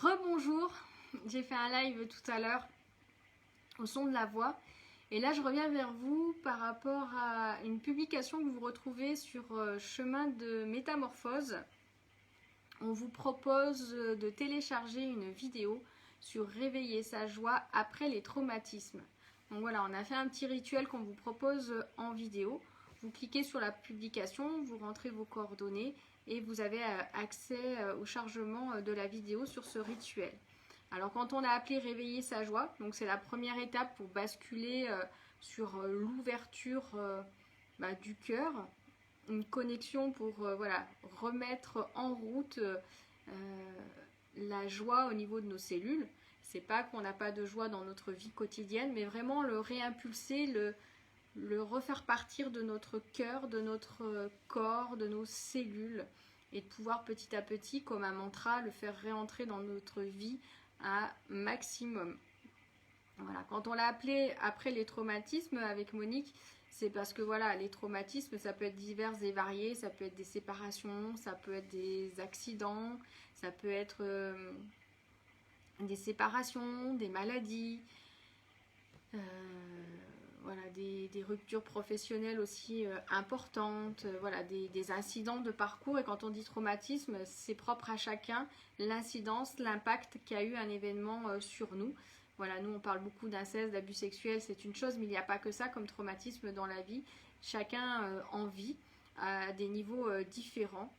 Rebonjour, j'ai fait un live tout à l'heure au son de la voix et là je reviens vers vous par rapport à une publication que vous retrouvez sur Chemin de Métamorphose. On vous propose de télécharger une vidéo sur réveiller sa joie après les traumatismes. Donc voilà, on a fait un petit rituel qu'on vous propose en vidéo. Vous cliquez sur la publication, vous rentrez vos coordonnées et vous avez accès au chargement de la vidéo sur ce rituel. Alors quand on a appelé réveiller sa joie, donc c'est la première étape pour basculer sur l'ouverture du cœur, une connexion pour voilà, remettre en route la joie au niveau de nos cellules. C'est pas qu'on n'a pas de joie dans notre vie quotidienne, mais vraiment le réimpulser, le refaire partir de notre cœur, de notre corps, de nos cellules, et de pouvoir petit à petit, comme un mantra, le faire réentrer dans notre vie à maximum. Voilà. Quand on l'a appelé après les traumatismes avec Monique, c'est parce que voilà, les traumatismes, ça peut être divers et variés, ça peut être des séparations, ça peut être des accidents, ça peut être des séparations, des maladies, voilà, des ruptures professionnelles aussi importantes, voilà, des incidents de parcours. Et quand on dit traumatisme, c'est propre à chacun, l'incidence, l'impact qu'a eu un événement sur nous. Voilà, nous on parle beaucoup d'inceste, d'abus sexuels, c'est une chose, mais il n'y a pas que ça comme traumatisme dans la vie. Chacun en vit à des niveaux différents.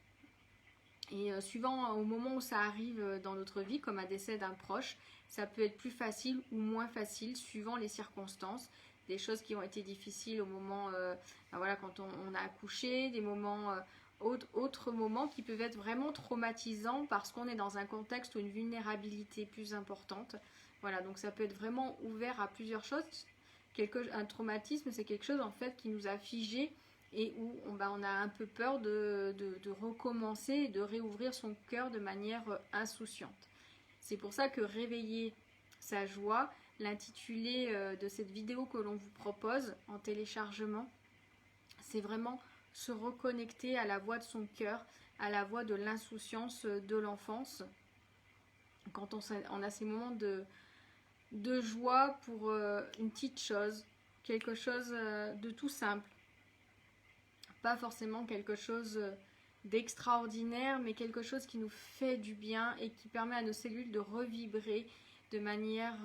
Et suivant au moment où ça arrive dans notre vie, comme un décès d'un proche, ça peut être plus facile ou moins facile suivant les circonstances. Des choses qui ont été difficiles au moment, voilà, quand on a accouché, des moments, autres moments qui peuvent être vraiment traumatisants parce qu'on est dans un contexte où une vulnérabilité plus importante. Voilà, donc ça peut être vraiment ouvert à plusieurs choses. Un traumatisme, c'est quelque chose en fait qui nous a figé et où on a un peu peur de recommencer et de réouvrir son cœur de manière insouciante. C'est pour ça que réveiller sa joie, l'intitulé de cette vidéo que l'on vous propose en téléchargement, c'est vraiment se reconnecter à la voix de son cœur, à la voix de l'insouciance de l'enfance. Quand on a ces moments de joie pour une petite chose, quelque chose de tout simple. Pas forcément quelque chose d'extraordinaire, mais quelque chose qui nous fait du bien et qui permet à nos cellules de revibrer de manière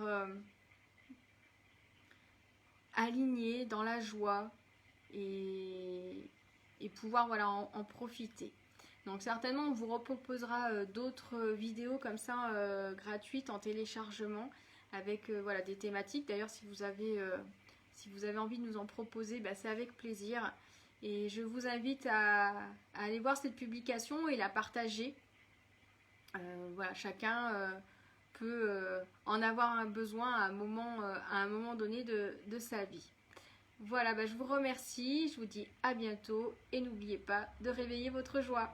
alignée dans la joie et pouvoir voilà, en profiter. Donc certainement on vous reproposera d'autres vidéos comme ça gratuites en téléchargement avec voilà, des thématiques. D'ailleurs si vous avez envie de nous en proposer, c'est avec plaisir. Et je vous invite à aller voir cette publication et la partager. Voilà, chacun peut en avoir un besoin à un moment donné de sa vie. Voilà, je vous remercie, je vous dis à bientôt et n'oubliez pas de réveiller votre joie.